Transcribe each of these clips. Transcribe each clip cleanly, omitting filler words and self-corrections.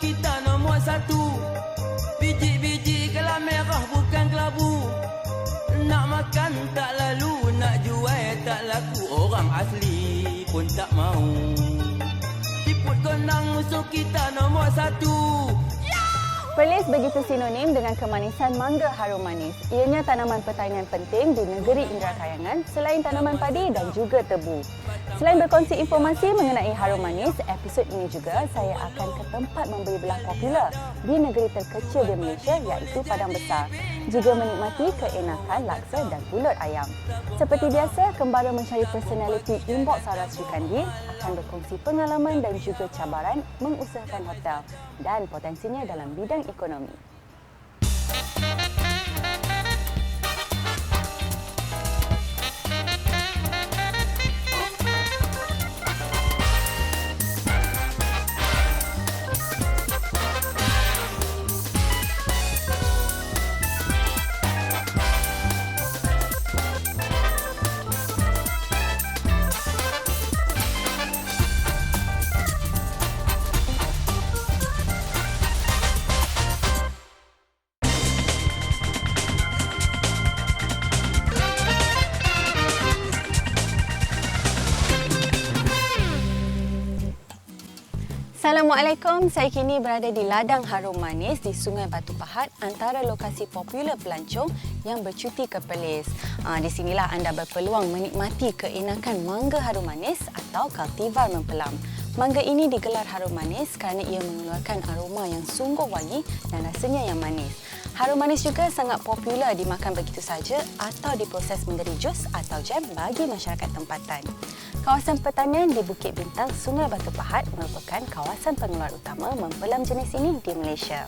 kita nombor satu. Biji-biji kelam merah bukan kelabu. Nak makan tak lalu, nak jual tak laku. Orang asli pun tak mau. Siput gondang musuh kita nombor satu. Perlis begitu sinonim dengan kemanisan mangga harum manis. Ianya tanaman pertanian penting di negeri Indra Kayangan selain tanaman padi dan juga tebu. Selain berkongsi informasi mengenai harum manis, episod ini juga saya akan ke tempat membeli belah popular di negeri terkecil di Malaysia iaitu Padang Besar. Juga menikmati keenakan laksa dan pulut ayam. Seperti biasa, kembara mencari personaliti Inbox Sarah Sri Kandi akan berkongsi pengalaman dan juga cabaran mengusahakan hotel dan potensinya dalam bidang ekonomi. Assalamualaikum, saya kini berada di Ladang Harum Manis di Sungai Batu Pahat, antara lokasi popular pelancong yang bercuti ke Perlis. Di sinilah anda berpeluang menikmati keenakan mangga harum manis atau cultivar mempelam. Mangga ini digelar harum manis kerana ia mengeluarkan aroma yang sungguh wangi dan rasanya yang manis. Harum manis juga sangat popular dimakan begitu saja atau diproses menjadi jus atau jam bagi masyarakat tempatan. Kawasan pertanian di Bukit Bintang, Sungai Batu Pahat merupakan kawasan pengeluar utama mempelam jenis ini di Malaysia.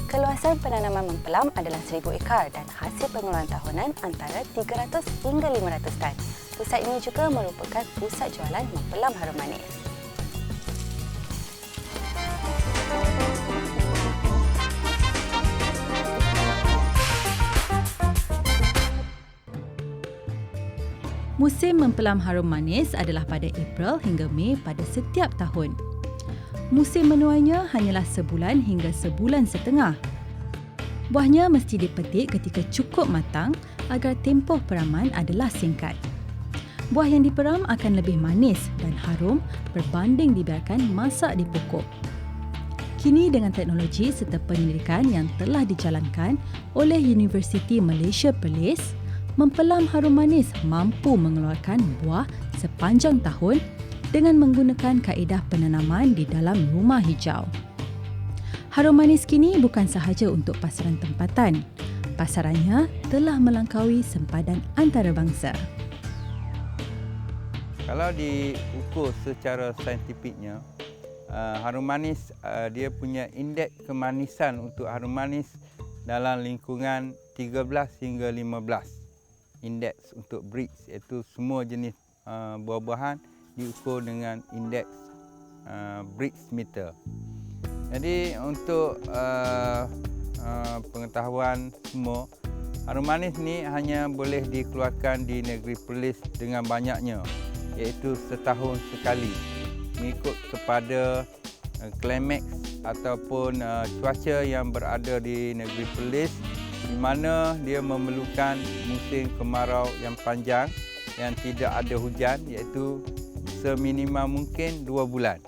Keluasan penanaman mempelam adalah 1,000 ekar dan hasil pengeluaran tahunan antara 300 hingga 500 tan. Pusat ini juga merupakan pusat jualan mempelam harum manis. Musim mempelam harum manis adalah pada April hingga Mei pada setiap tahun. Musim menuainya hanyalah sebulan hingga sebulan setengah. Buahnya mesti dipetik ketika cukup matang agar tempoh peraman adalah singkat. Buah yang diperam akan lebih manis dan harum berbanding dibiarkan masak di pokok. Kini dengan teknologi serta penyelidikan yang telah dijalankan oleh Universiti Malaysia Perlis, mempelam harum manis mampu mengeluarkan buah sepanjang tahun dengan menggunakan kaedah penanaman di dalam rumah hijau. Harum manis kini bukan sahaja untuk pasaran tempatan. Pasarannya telah melangkaui sempadan antarabangsa. Kalau diukur secara saintifiknya, harum manis dia punya indeks kemanisan untuk harum manis dalam lingkungan 13 hingga 15. Indeks untuk Brix, iaitu semua jenis buah-buahan diukur dengan indeks Brix meter. Jadi untuk pengetahuan semua, harum manis ni hanya boleh dikeluarkan di negeri Perlis dengan banyaknya, iaitu setahun sekali, mengikut kepada klimaks ataupun cuaca yang berada di negeri Perlis, di mana dia memerlukan musim kemarau yang panjang yang tidak ada hujan, iaitu seminimal mungkin 2 bulan.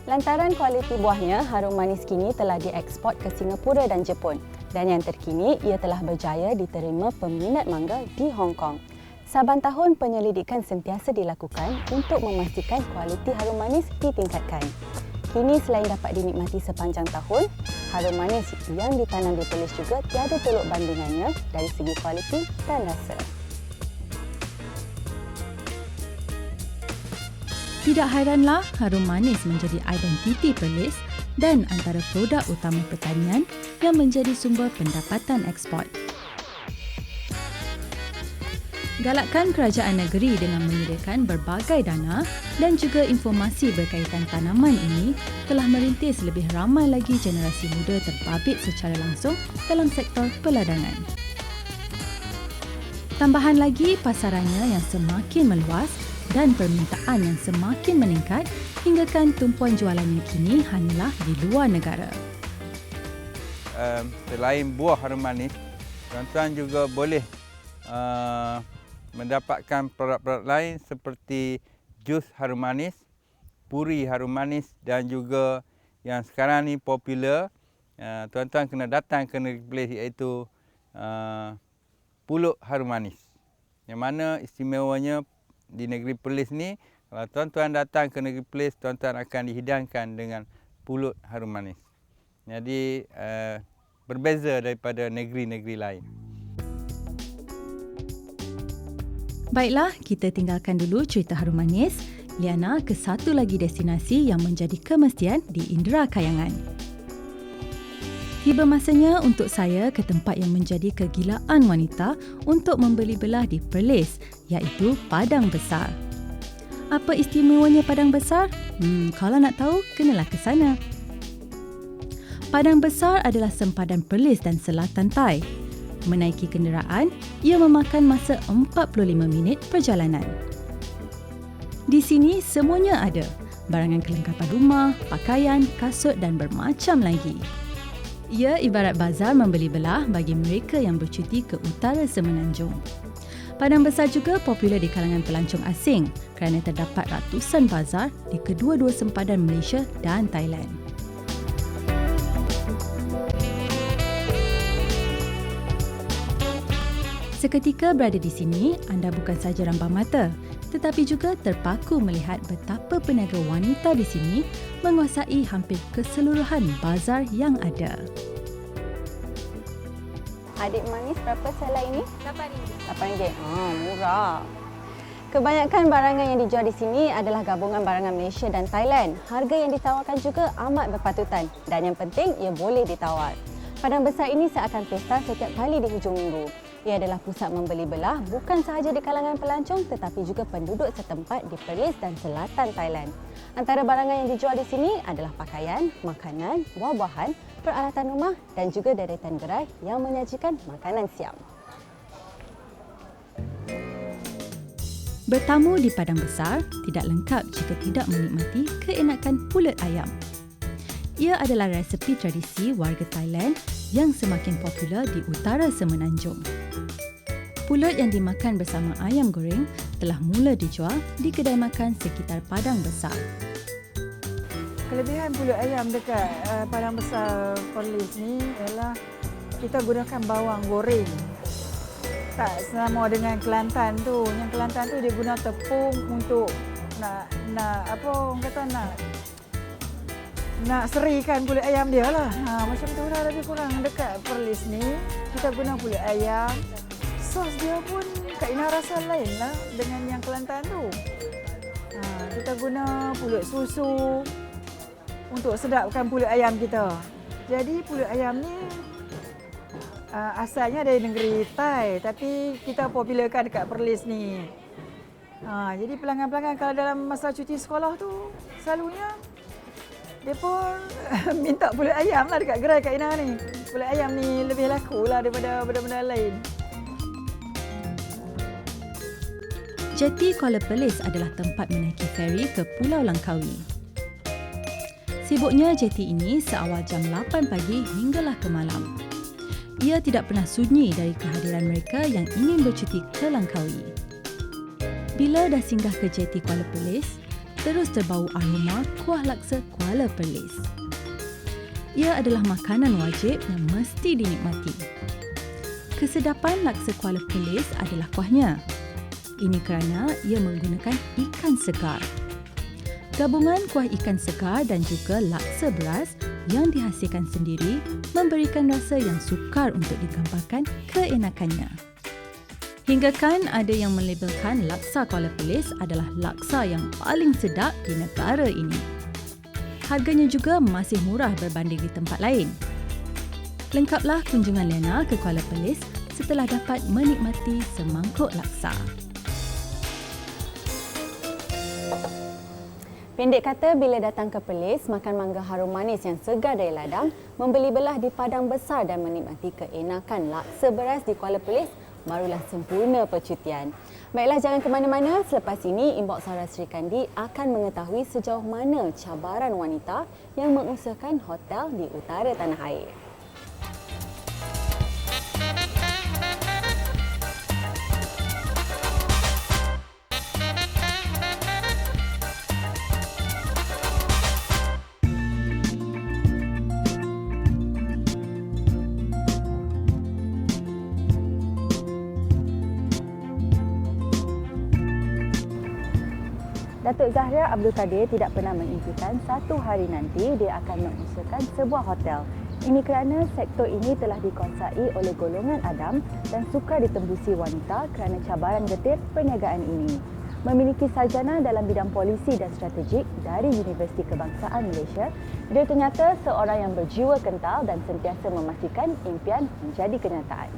Lantaran kualiti buahnya, harum manis kini telah dieksport ke Singapura dan Jepun. Dan yang terkini, ia telah berjaya diterima peminat mangga di Hong Kong. Saban tahun penyelidikan sentiasa dilakukan untuk memastikan kualiti harum manis ditingkatkan. Kini selain dapat dinikmati sepanjang tahun, harum manis yang ditanam di Perlis juga tiada tolok bandingannya dari segi kualiti dan rasa. Tidak hairanlah harum manis menjadi identiti Perlis dan antara produk utama pertanian yang menjadi sumber pendapatan ekspor. Galakkan kerajaan negeri dengan menyediakan berbagai dana dan juga informasi berkaitan tanaman ini telah merintis lebih ramai lagi generasi muda terbabit secara langsung dalam sektor peladangan. Tambahan lagi, pasarannya yang semakin meluas dan permintaan yang semakin meningkat hinggakan tumpuan jualannya kini hanyalah di luar negara. Selain buah harum manis, tuan-tuan juga boleh mendapatkan produk-produk lain seperti jus harum manis, puri harum manis dan juga yang sekarang ni popular, tuan-tuan kena datang ke Negeri Perlis iaitu pulut harum manis. Yang mana istimewanya di Negeri Perlis ni, kalau tuan-tuan datang ke Negeri Perlis, tuan-tuan akan dihidangkan dengan pulut harum manis. Jadi berbeza daripada negeri-negeri lain. Baiklah, kita tinggalkan dulu cerita harum manis. Liana ke satu lagi destinasi yang menjadi kemestian di Indera Kayangan. Tiba masanya untuk saya ke tempat yang menjadi kegilaan wanita untuk membeli belah di Perlis, iaitu Padang Besar. Apa istimewanya Padang Besar? Kalau nak tahu, kenalah ke sana. Padang Besar adalah sempadan Perlis dan selatan Tai. Menaiki kenderaan, ia memakan masa 45 minit perjalanan. Di sini semuanya ada, barangan kelengkapan rumah, pakaian, kasut dan bermacam lagi. Ia ibarat bazar membeli belah bagi mereka yang bercuti ke utara Semenanjung. Padang Besar juga popular di kalangan pelancong asing kerana terdapat ratusan bazar di kedua-dua sempadan Malaysia dan Thailand. Seketika berada di sini, anda bukan saja rambang mata, tetapi juga terpaku melihat betapa peniaga wanita di sini menguasai hampir keseluruhan bazar yang ada. Adik manis berapa selai ini? RM8. RM8. Murah. Kebanyakan barangan yang dijual di sini adalah gabungan barangan Malaysia dan Thailand. Harga yang ditawarkan juga amat berpatutan dan yang penting ia boleh ditawar. Padang Besar ini seakan pesta setiap kali di hujung minggu. Ia adalah pusat membeli belah bukan sahaja di kalangan pelancong tetapi juga penduduk setempat di Perlis dan selatan Thailand. Antara barangan yang dijual di sini adalah pakaian, makanan, buah-buahan, peralatan rumah dan juga deretan gerai yang menyajikan makanan siap. Bertamu di Padang Besar tidak lengkap jika tidak menikmati keenakan pulut ayam. Ia adalah resepi tradisi warga Thailand yang semakin popular di utara Semenanjung. Pulut yang dimakan bersama ayam goreng telah mula dijual di kedai makan sekitar Padang Besar. Kelebihan pulut ayam dekat Padang Besar Perlis ni ialah kita gunakan bawang goreng. Tak sama dengan Kelantan tu. Yang Kelantan tu dia guna tepung untuk nak serikan kulit ayam dia lah. Macam tu lah lebih kurang dekat Perlis ni. Kita guna kulit ayam. Sos dia pun kaina rasa lain lah dengan yang Kelantan tu. Kita guna pulut susu untuk sedapkan pulut ayam kita. Jadi pulut ayam ni asalnya dari negeri Thai tapi kita popularkan dekat Perlis ni. Jadi pelanggan-pelanggan kalau dalam masa cuti sekolah tu selalunya dia pun minta pulut ayam lah dekat gerai Kak Ina ni. Pulut ayam ni lebih laku lah daripada benda-benda lain. Jeti Kuala Perlis adalah tempat menaiki feri ke Pulau Langkawi. Sibuknya jeti ini seawal jam 8 pagi hinggalah ke malam. Ia tidak pernah sunyi dari kehadiran mereka yang ingin bercuti ke Langkawi. Bila dah singgah ke jeti Kuala Perlis, terus terbau aroma kuah laksa Kuala Perlis. Ia adalah makanan wajib yang mesti dinikmati. Kesedapan laksa Kuala Perlis adalah kuahnya. Ini kerana ia menggunakan ikan segar. Gabungan kuah ikan segar dan juga laksa beras yang dihasilkan sendiri memberikan rasa yang sukar untuk digambarkan keenakannya. Hinggakan ada yang melabelkan laksa Kuala Perlis adalah laksa yang paling sedap di negara ini. Harganya juga masih murah berbanding di tempat lain. Lengkaplah kunjungan Liana ke Kuala Perlis setelah dapat menikmati semangkuk laksa. Pendek kata, bila datang ke Perlis, makan mangga harum manis yang segar dari ladang, membeli belah di padang besar dan menikmati keenakan laksa beras di Kuala Perlis barulah sempurna percutian. Baiklah, jangan ke mana-mana. Selepas ini, Inbox Sarah Sri Kandi akan mengetahui sejauh mana cabaran wanita yang mengusahakan hotel di utara tanah air. Datuk Zahria Abdul Kadir tidak pernah mengizinkan satu hari nanti dia akan mengusahakan sebuah hotel. Ini kerana sektor ini telah dikuasai oleh golongan Adam dan sukar ditembusi wanita kerana cabaran getir perniagaan ini. Memiliki sarjana dalam bidang polisi dan strategik dari Universiti Kebangsaan Malaysia, dia ternyata seorang yang berjiwa kental dan sentiasa memastikan impian menjadi kenyataan.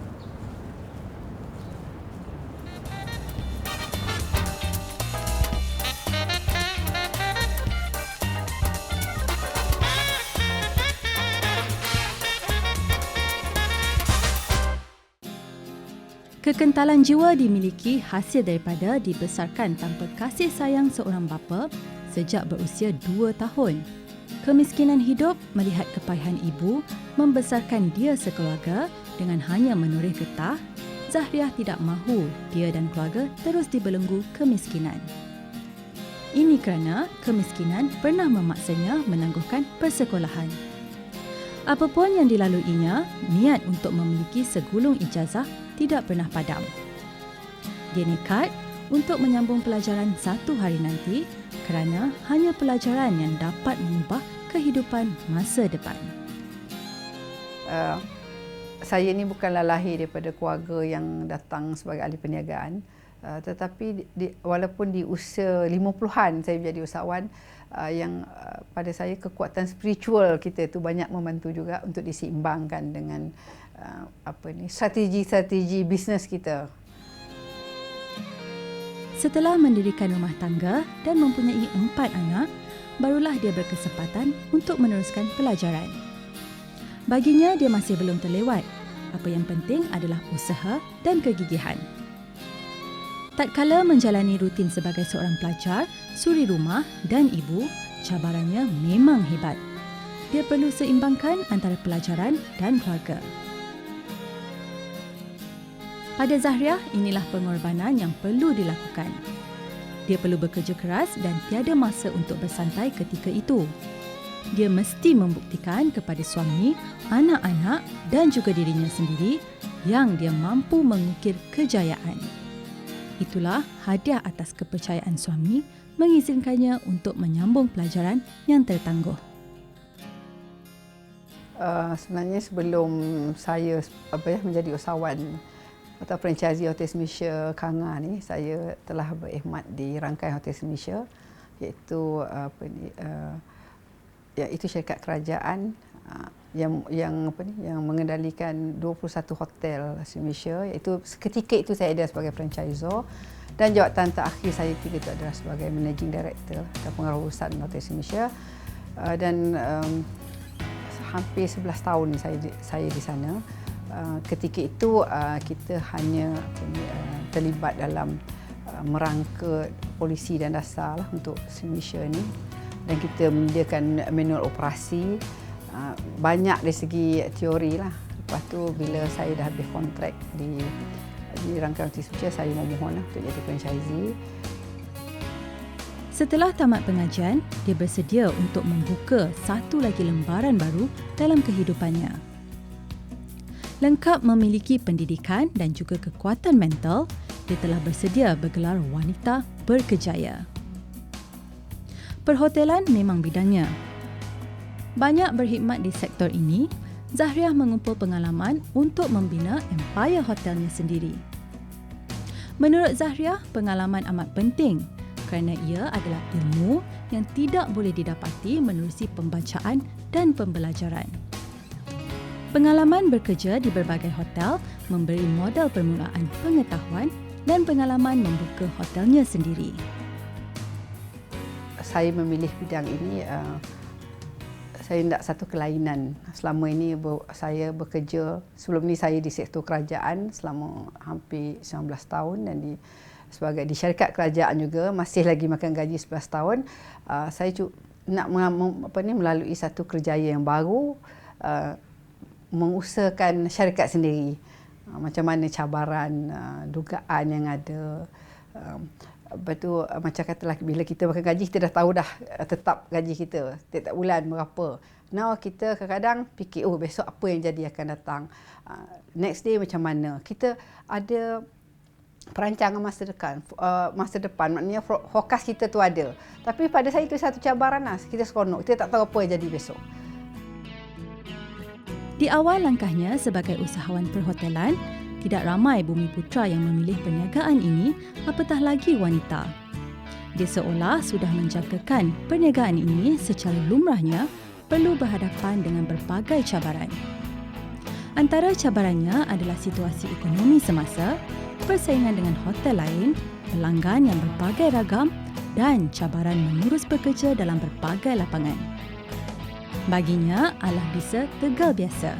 Kekentalan jiwa dimiliki hasil daripada dibesarkan tanpa kasih sayang seorang bapa sejak berusia 2 tahun. Kemiskinan hidup melihat kepayahan ibu membesarkan dia sekeluarga dengan hanya menoreh getah, Zahriah tidak mahu dia dan keluarga terus dibelenggu kemiskinan. Ini kerana kemiskinan pernah memaksanya menangguhkan persekolahan. Apapun yang dilaluinya, niat untuk memiliki segulung ijazah tidak pernah padam. Dia nekat untuk menyambung pelajaran satu hari nanti kerana hanya pelajaran yang dapat mengubah kehidupan masa depan. Saya ni bukanlah lahir daripada keluarga yang datang sebagai ahli perniagaan, tetapi walaupun di usia 50-an saya menjadi usahawan, yang pada saya kekuatan spiritual kita tu banyak membantu juga untuk diseimbangkan dengan strategi-strategi bisnes kita. Setelah mendirikan rumah tangga dan mempunyai 4 anak, barulah dia berkesempatan untuk meneruskan pelajaran. Baginya dia masih belum terlewat. Apa yang penting adalah usaha dan kegigihan. Tatkala menjalani rutin sebagai seorang pelajar, suri rumah dan ibu, cabarannya memang hebat. Dia perlu seimbangkan antara pelajaran dan keluarga. Pada Zahriah, inilah pengorbanan yang perlu dilakukan. Dia perlu bekerja keras dan tiada masa untuk bersantai ketika itu. Dia mesti membuktikan kepada suami, anak-anak dan juga dirinya sendiri yang dia mampu mengukir kejayaan. Itulah hadiah atas kepercayaan suami mengizinkannya untuk menyambung pelajaran yang tertangguh. Sebenarnya sebelum saya menjadi usahawan atau franchisee Hotel Malaysia Kanga ni, saya telah berkhidmat di rangkaian Hotel Malaysia, iaitu iaitu syarikat kerajaan yang mengendalikan 21 hotel di Malaysia, iaitu seketika itu saya ada sebagai franchisor dan jawatan terakhir saya ketika itu adalah sebagai managing director atau pengurusan Hotel Malaysia, dan hampir 11 tahun saya di sana. Ketika itu kita hanya terlibat dalam merangka polisi dan dasar lah untuk Malaysia ni, dan kita menyediakan manual operasi, banyak dari segi teori lah. Lepas tu bila saya dah habis kontrak di rangkaian Hotel Malaysia, saya memohon lah untuk jadi franchisee. Setelah tamat pengajian, dia bersedia untuk membuka satu lagi lembaran baru dalam kehidupannya. Lengkap memiliki pendidikan dan juga kekuatan mental, dia telah bersedia bergelar wanita berkejaya. Perhotelan memang bidangnya. Banyak berkhidmat di sektor ini, Zahriah mengumpul pengalaman untuk membina empayar hotelnya sendiri. Menurut Zahriah, pengalaman amat penting kerana ia adalah ilmu yang tidak boleh didapati menerusi pembacaan dan pembelajaran. Pengalaman bekerja di berbagai hotel memberi modal permulaan pengetahuan dan pengalaman membuka hotelnya sendiri. Saya memilih bidang ini, saya tidak satu kelainan. Selama ini saya bekerja, sebelum ini saya di sektor kerajaan selama hampir 19 tahun dan sebagai di syarikat kerajaan juga, masih lagi makan gaji 11 tahun. Saya nak melalui satu kerjaya yang baru, mengusahakan syarikat sendiri. Macam mana cabaran, dugaan yang ada. Lepas tu macam katalah bila kita makan gaji, kita dah tahu dah tetap gaji kita setiap bulan berapa. Now kita kadang-kadang fikir, besok apa yang jadi akan datang. Next day macam mana. Kita ada perancangan masa depan, maknanya fokus kita tu ada. Tapi pada saya itu satu cabaran lah. Kita seronok, kita tak tahu apa yang jadi besok. Di awal langkahnya sebagai usahawan perhotelan, tidak ramai bumi putra yang memilih perniagaan ini, apatah lagi wanita. Dia seolah sudah menjangkakan perniagaan ini secara lumrahnya perlu berhadapan dengan berbagai cabaran. Antara cabarannya adalah situasi ekonomi semasa, persaingan dengan hotel lain, pelanggan yang berbagai ragam dan cabaran mengurus pekerja dalam berbagai lapangan. Baginya, alah bisa tegal biasa.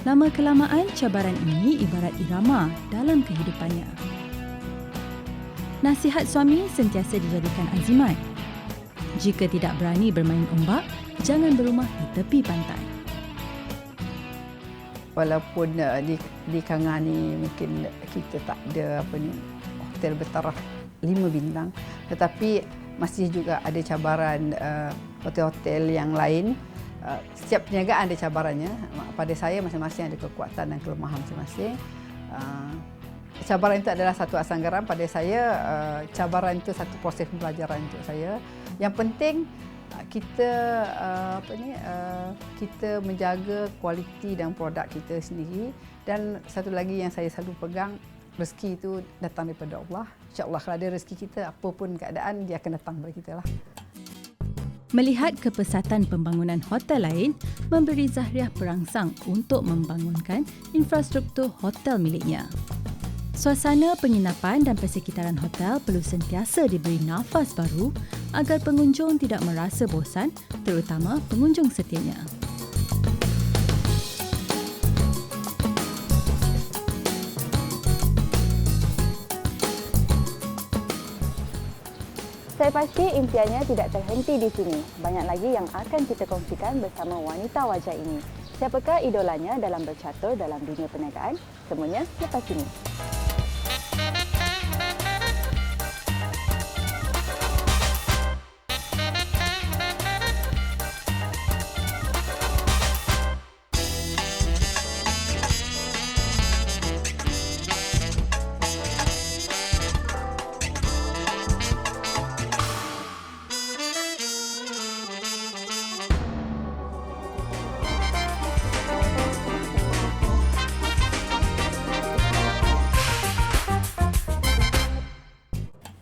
Lama-kelamaan cabaran ini ibarat irama dalam kehidupannya. Nasihat suami sentiasa dijadikan azimat. Jika tidak berani bermain ombak, jangan berumah di tepi pantai. Walaupun di Kanga ni mungkin kita tak ada hotel bertaraf 5 bintang, tetapi masih juga ada cabaran hotel-hotel yang lain. Setiap perniagaan ada cabarannya. Pada saya masing-masing ada kekuatan dan kelemahan masing-masing. Cabaran itu adalah satu asam garam. Pada saya cabaran itu satu proses pembelajaran untuk saya. Yang penting kita menjaga kualiti dan produk kita sendiri. Dan satu lagi yang saya selalu pegang, rezeki itu datang daripada Allah. InsyaAllah kalau ada rezeki kita, apapun keadaan dia akan datang kepada kita lah. Melihat kepesatan pembangunan hotel lain, memberi Zahriah perangsang untuk membangunkan infrastruktur hotel miliknya. Suasana penginapan dan persekitaran hotel perlu sentiasa diberi nafas baru agar pengunjung tidak merasa bosan, terutama pengunjung setianya. Saya pasti impiannya tidak terhenti di sini. Banyak lagi yang akan kita kongsikan bersama wanita wajah ini. Siapakah idolanya dalam bercatur dalam dunia perniagaan? Semuanya lepas ini.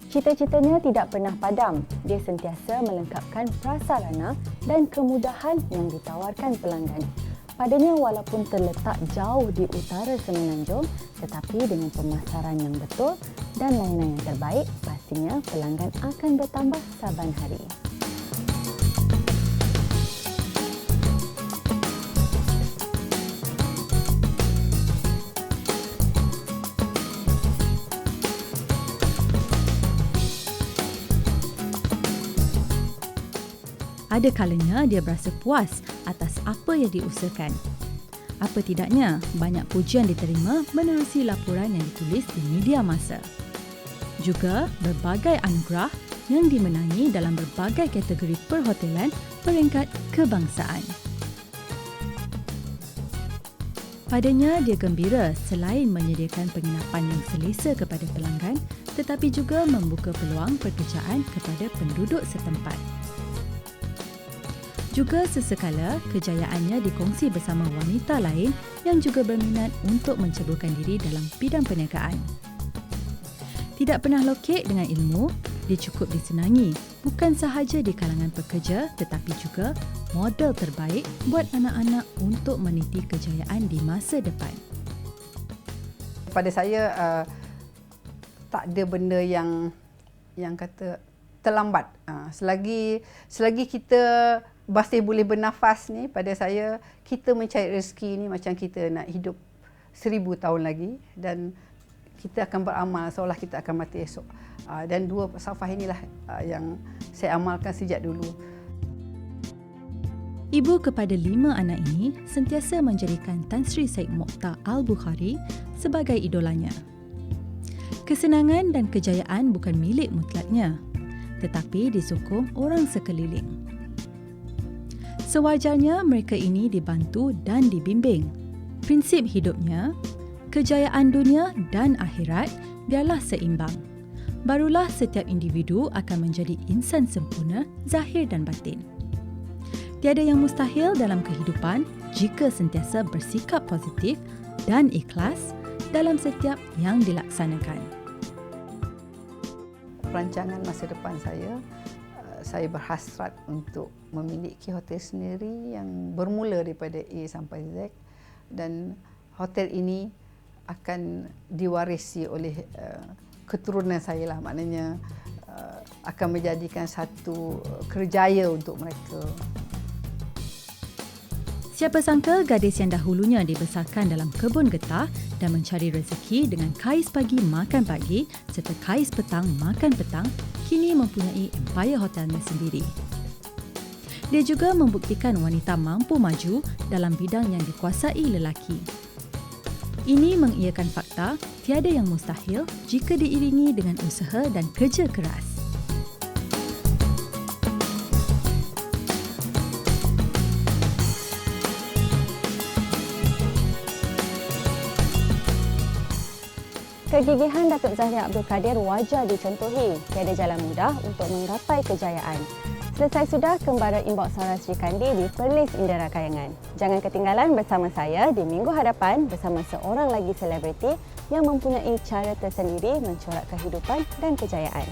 Cita-citanya tidak pernah padam. Dia sentiasa melengkapkan prasarana dan kemudahan yang ditawarkan pelanggan. Padanya walaupun terletak jauh di utara Semenanjung, tetapi dengan pemasaran yang betul dan layanan yang terbaik, pastinya pelanggan akan bertambah saban hari. Ada kalanya dia berasa puas atas apa yang diusahakan. Apa tidaknya, banyak pujian diterima menerusi laporan yang ditulis di media massa. Juga berbagai anugerah yang dimenangi dalam berbagai kategori perhotelan peringkat kebangsaan. Padanya dia gembira selain menyediakan penginapan yang selesa kepada pelanggan, tetapi juga membuka peluang pekerjaan kepada penduduk setempat. Juga sesekala kejayaannya dikongsi bersama wanita lain yang juga berminat untuk menceburkan diri dalam bidang perniagaan. Tidak pernah lokek dengan ilmu, dia cukup disenangi bukan sahaja di kalangan pekerja tetapi juga model terbaik buat anak-anak untuk meniti kejayaan di masa depan. Pada saya tak ada benda yang kata terlambat. Selagi kita masih boleh bernafas ni, pada saya kita mencari rezeki ni macam kita nak hidup 1000 tahun lagi dan kita akan beramal seolah kita akan mati esok. Dan dua falsafah inilah yang saya amalkan sejak dulu. Ibu kepada 5 anak ini sentiasa menjadikan Tan Sri Syed Mokhtar Al-Bukhari sebagai idolanya. Kesenangan dan kejayaan bukan milik mutlaknya, tetapi disokong orang sekeliling. Sewajarnya mereka ini dibantu dan dibimbing. Prinsip hidupnya, kejayaan dunia dan akhirat biarlah seimbang. Barulah setiap individu akan menjadi insan sempurna zahir dan batin. Tiada yang mustahil dalam kehidupan jika sentiasa bersikap positif dan ikhlas dalam setiap yang dilaksanakan. Perancangan masa depan saya berhasrat untuk memiliki hotel sendiri yang bermula daripada A sampai Z, dan hotel ini akan diwarisi oleh keturunan saya lah, maknanya akan menjadikan satu kerjaya untuk mereka. Siapa sangka gadis yang dahulunya dibesarkan dalam kebun getah dan mencari rezeki dengan kais pagi makan pagi serta kais petang makan petang, kini mempunyai empayar hotelnya sendiri. Dia juga membuktikan wanita mampu maju dalam bidang yang dikuasai lelaki. Ini mengiakan fakta tiada yang mustahil jika diiringi dengan usaha dan kerja keras. Kegigihan Datuk Zahria Abdul Kadir wajar dicontohi. Tiada jalan mudah untuk menggapai kejayaan. Selesai sudah Kembara Inbox Sarah Sri Kandi di Perlis Indera Kayangan. Jangan ketinggalan bersama saya di minggu hadapan bersama seorang lagi selebriti yang mempunyai cara tersendiri mencorak kehidupan dan kejayaan.